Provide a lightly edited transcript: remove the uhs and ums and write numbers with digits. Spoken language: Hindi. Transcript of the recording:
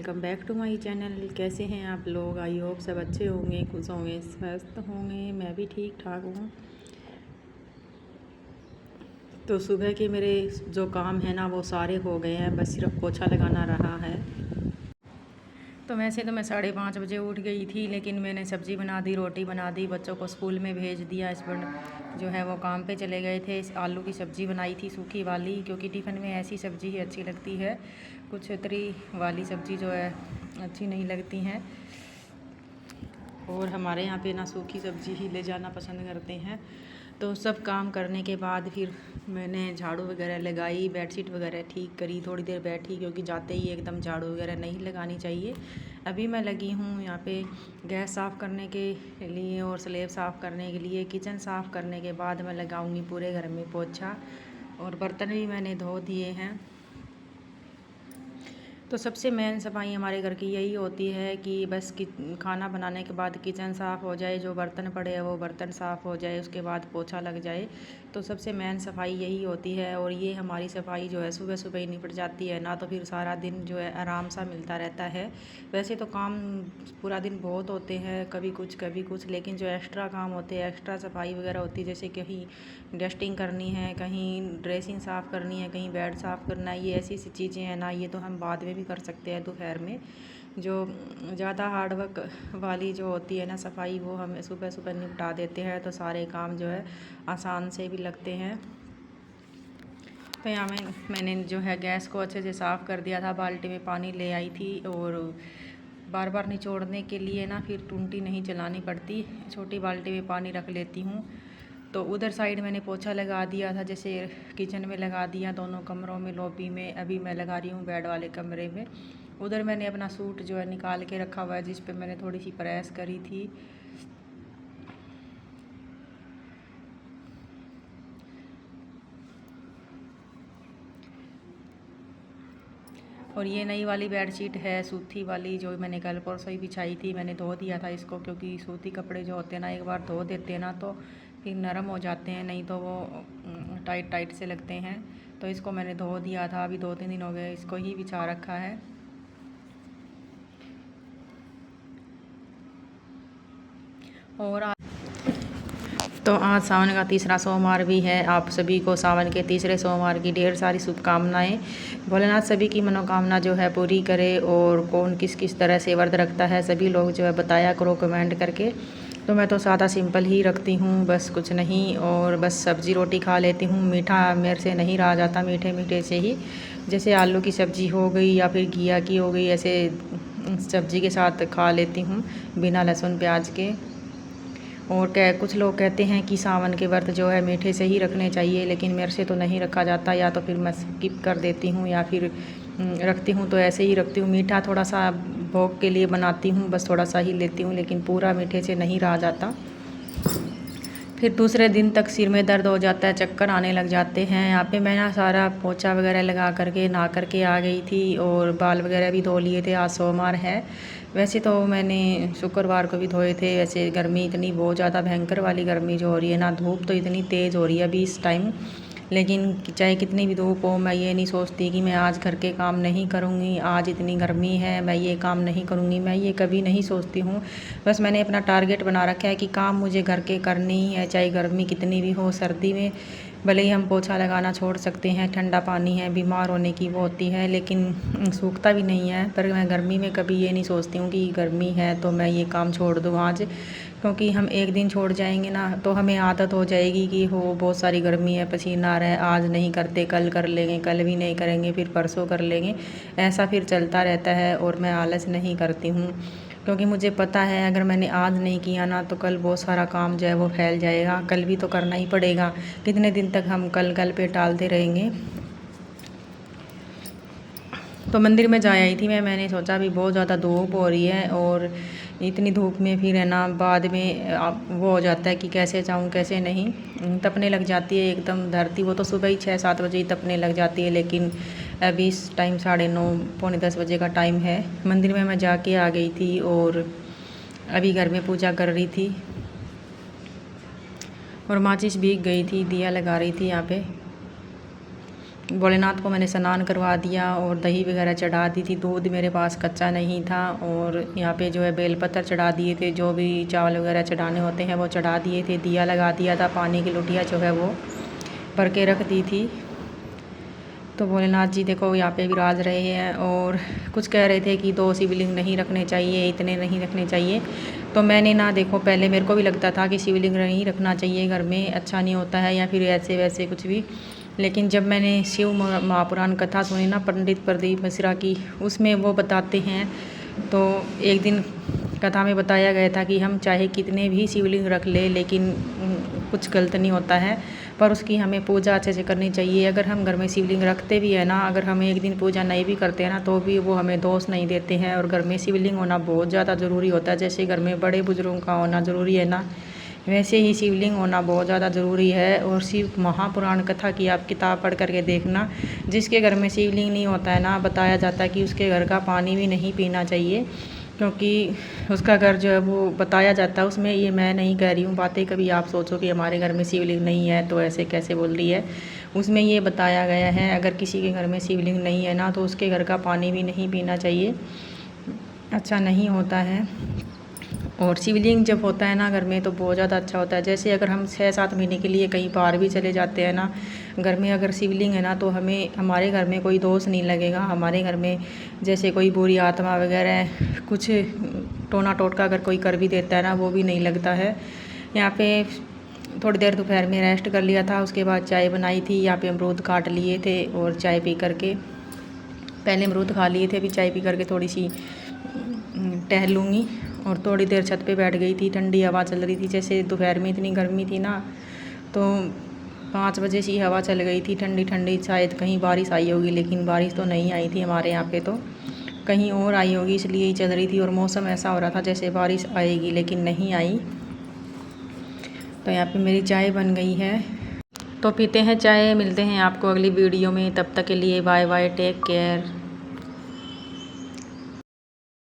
Welcome back to my channel. कैसे हैं आप लोग? आई होप सब अच्छे होंगे, खुश होंगे, स्वस्थ होंगे। मैं भी ठीक ठाक हूँ। तो सुबह के मेरे जो काम है ना वो सारे हो गए हैं, बस सिर्फ पोछा लगाना रहा है। तो वैसे तो मैं 5:30 बजे उठ गई थी, लेकिन मैंने सब्ज़ी बना दी, रोटी बना दी, बच्चों को स्कूल में भेज दिया। हस्बैंड जो है वो काम पे चले गए थे। आलू की सब्ज़ी बनाई थी सूखी वाली, क्योंकि टिफ़िन में ऐसी सब्ज़ी ही अच्छी लगती है, कुछ तरी वाली सब्ज़ी जो है अच्छी नहीं लगती हैं। और हमारे यहाँ पे ना सूखी सब्ज़ी ही ले जाना पसंद करते हैं। तो सब काम करने के बाद फिर मैंने झाड़ू वगैरह लगाई, बेडशीट वगैरह ठीक करी, थोड़ी देर बैठी, क्योंकि जाते ही एकदम झाड़ू वगैरह नहीं लगानी चाहिए। अभी मैं लगी हूँ यहाँ पे गैस साफ़ करने के लिए और स्लेब साफ़ करने के लिए। किचन साफ़ करने के बाद मैं लगाऊँगी पूरे घर में पोछा, और बर्तन भी मैंने धो दिए हैं। तो सबसे मेन सफाई हमारे घर की यही होती है कि बस खाना बनाने के बाद किचन साफ़ हो जाए, जो बर्तन पड़े हैं वो बर्तन साफ़ हो जाए, उसके बाद पोछा लग जाए। तो सबसे मेन सफाई यही होती है, और ये हमारी सफाई जो है सुबह सुबह ही निपट जाती है ना, तो फिर सारा दिन जो है आराम सा मिलता रहता है। वैसे तो काम पूरा दिन बहुत होते हैं, कभी कुछ, लेकिन जो एक्स्ट्रा काम होते हैं, एक्स्ट्रा सफाई वगैरह होती है, जैसे कहीं डस्टिंग करनी है, कहीं ड्रेसिंग साफ़ करनी है, कहीं बेड साफ़ करना है, ये ऐसी सी चीज़ें हैं ना, ये तो हम बाद में भी कर सकते हैं दोपहर में। जो ज़्यादा हार्डवर्क वाली जो होती है ना सफाई, वो हम सुबह सुबह निपटा देते हैं, तो सारे काम जो है आसान से भी लगते हैं। तो यहाँ मैंने जो है गैस को अच्छे से साफ़ कर दिया था, बाल्टी में पानी ले आई थी, और बार बार निचोड़ने के लिए ना फिर टूंटी नहीं चलानी पड़ती, छोटी बाल्टी में पानी रख लेती हूँ। तो उधर साइड मैंने पोछा लगा दिया था, जैसे किचन में लगा दिया, दोनों कमरों में, लॉबी में। अभी मैं लगा रही हूँ बेड वाले कमरे में। उधर मैंने अपना सूट जो है निकाल के रखा हुआ है, जिस पे मैंने थोड़ी सी प्रेस करी थी। और ये नई वाली बेडशीट है सूती वाली, जो मैंने कल परसों ही बिछाई थी। मैंने धो दिया था इसको, क्योंकि सूती कपड़े जो होते हैं ना, एक बार धो देते हैं ना तो फिर नरम हो जाते हैं, नहीं तो वो टाइट टाइट से लगते हैं। तो इसको मैंने धो दिया था, अभी 2-3 दिन हो गए इसको ही बिछा रखा है। और तो आज सावन का तीसरा सोमवार भी है। आप सभी को सावन के तीसरे सोमवार की ढेर सारी शुभकामनाएं। भोलेनाथ सभी की मनोकामना जो है पूरी करे। और कौन किस किस तरह से व्रत रखता है, सभी लोग जो है बताया करो कमेंट करके। तो मैं तो सादा सिंपल ही रखती हूँ, बस कुछ नहीं, और बस सब्ज़ी रोटी खा लेती हूँ। मीठा मेरे से नहीं रहा जाता, मीठे मीठे से ही, जैसे आलू की सब्ज़ी हो गई या फिर घिया की हो गई, ऐसे सब्ज़ी के साथ खा लेती हूँ बिना लहसुन प्याज के। और कुछ लोग कहते हैं कि सावन के व्रत जो है मीठे से ही रखने चाहिए, लेकिन मेरे से तो नहीं रखा जाता, या तो फिर मैं स्किप कर देती हूँ, या फिर रखती हूँ तो ऐसे ही रखती हूँ। मीठा थोड़ा सा भोग के लिए बनाती हूँ, बस थोड़ा सा ही लेती हूँ, लेकिन पूरा मीठे से नहीं रहा जाता। फिर दूसरे दिन तक सिर में दर्द हो जाता है, चक्कर आने लग जाते हैं। यहाँ पे मैं ना सारा पोछा वगैरह लगा करके नहा करके आ गई थी, और बाल वगैरह भी धो लिए थे। आज सोमवार है। वैसे तो मैंने शुक्रवार को भी धोए थे। वैसे गर्मी इतनी बहुत ज़्यादा भयंकर वाली गर्मी जो हो रही है ना, धूप तो इतनी तेज़ हो रही है अभी इस टाइम, लेकिन चाहे कितनी भी धूप हो, मैं ये नहीं सोचती कि मैं आज घर के काम नहीं करूँगी, आज इतनी गर्मी है मैं ये काम नहीं करूँगी, मैं ये कभी नहीं सोचती हूँ। बस मैंने अपना टारगेट बना रखा है कि काम मुझे घर के करने ही है, चाहे गर्मी कितनी भी हो। सर्दी में भले ही हम पोछा लगाना छोड़ सकते हैं, ठंडा पानी है, बीमार होने की वो होती है, लेकिन सूखता भी नहीं है। पर मैं गर्मी में कभी ये नहीं सोचती हूँ कि गर्मी है तो मैं ये काम छोड़ दूँ आज, क्योंकि हम एक दिन छोड़ जाएंगे ना तो हमें आदत हो जाएगी कि हो बहुत सारी गर्मी है, पसीना आ रहा है, आज नहीं करते, कल कर लेंगे, कल भी नहीं करेंगे, फिर परसों कर लेंगे, ऐसा फिर चलता रहता है। और मैं आलस नहीं करती हूँ, क्योंकि मुझे पता है अगर मैंने आज नहीं किया ना तो कल बहुत सारा काम जो है वो फैल जाएगा, कल भी तो करना ही पड़ेगा। कितने दिन तक हम कल पे टालते रहेंगे। तो मंदिर में जा आई थी मैंने सोचा अभी बहुत ज़्यादा धूप हो रही है, और इतनी धूप में फिर है ना बाद में वो हो जाता है कि कैसे जाऊँ कैसे नहीं, तपने लग जाती है एकदम धरती। वो तो सुबह ही 6-7 बजे ही तपने लग जाती है, लेकिन अभी इस टाइम 9:30 पौने 10 बजे का टाइम है। मंदिर में मैं जाके आ गई थी, और अभी घर में पूजा कर रही थी, और माचिस भीग गई थी, दिया लगा रही थी यहाँ पे। भोलेनाथ को मैंने स्नान करवा दिया और दही वगैरह चढ़ा दी थी। दूध मेरे पास कच्चा नहीं था और यहाँ पे जो है बेलपत्र चढ़ा दिए थे, जो भी चावल वगैरह चढ़ाने होते हैं वो चढ़ा दिए थे। दिया लगा दिया था, पानी की लोटिया जो है वो भर के रख दी थी। तो भोलेनाथ जी देखो यहाँ पे विराज रहे हैं और कुछ कह रहे थे कि 2 शिवलिंग नहीं रखने चाहिए, इतने नहीं रखने चाहिए। तो मैंने ना देखो, पहले मेरे को भी लगता था कि शिवलिंग नहीं रखना चाहिए घर में, अच्छा नहीं होता है या फिर ऐसे वैसे कुछ भी। लेकिन जब मैंने शिव महापुराण कथा सुनी ना पंडित प्रदीप मिश्रा की, उसमें वो बताते हैं, तो एक दिन कथा में बताया गया था कि हम चाहे कितने भी शिवलिंग रख ले लेकिन कुछ गलत नहीं होता है, पर उसकी हमें पूजा अच्छे से करनी चाहिए। अगर हम घर में शिवलिंग रखते भी है ना, अगर हम एक दिन पूजा नहीं भी करते हैं ना, तो भी वो हमें दोष नहीं देते हैं। और घर में शिवलिंग होना बहुत ज़्यादा ज़रूरी होता है। जैसे घर में बड़े बुजुर्गों का होना ज़रूरी है ना, वैसे ही शिवलिंग होना बहुत ज़्यादा ज़रूरी है। और शिव महापुराण कथा की आप किताब पढ़ करके देखना, जिसके घर में शिवलिंग नहीं होता है ना, बताया जाता है कि उसके घर का पानी भी नहीं पीना चाहिए, क्योंकि उसका घर जो है वो बताया जाता है उसमें। ये मैं नहीं कह रही हूँ बातें, कभी आप सोचो कि हमारे घर में शिवलिंग नहीं है तो ऐसे कैसे बोल रही है। उसमें ये बताया गया है, अगर किसी के घर में शिवलिंग नहीं है ना, तो उसके घर का पानी भी नहीं पीना चाहिए, अच्छा नहीं होता है। और शिवलिंग जब होता है ना घर में, तो बहुत ज़्यादा अच्छा होता है। जैसे अगर हम 6-7 महीने के लिए कहीं बाहर भी चले जाते हैं ना, घर में अगर शिवलिंग है ना, तो हमें हमारे घर में कोई दोष नहीं लगेगा। हमारे घर में जैसे कोई बुरी आत्मा वगैरह कुछ टोना टोटका अगर कोई कर भी देता है ना, वो भी नहीं लगता है। यहाँ पे थोड़ी देर दोपहर में रेस्ट कर लिया था, उसके बाद चाय बनाई थी। यहाँ पे अमरूद काट लिए थे और चाय पी करके, पहले अमरूद खा लिए थे, अभी चाय पी करके थोड़ी सी टहलूँगी। और थोड़ी देर छत पे बैठ गई थी, ठंडी हवा चल रही थी। जैसे दोपहर में इतनी गर्मी थी ना, तो 5 बजे से ही हवा चल गई थी ठंडी ठंडी। शायद कहीं बारिश आई होगी, लेकिन बारिश तो नहीं आई थी हमारे यहाँ पे, तो कहीं और आई होगी, इसलिए ही चल रही थी। और मौसम ऐसा हो रहा था जैसे बारिश आएगी, लेकिन नहीं आई। तो यहाँ पे मेरी चाय बन गई है, तो पीते हैं चाय। मिलते हैं आपको अगली वीडियो में, तब तक के लिए बाय बाय, टेक केयर।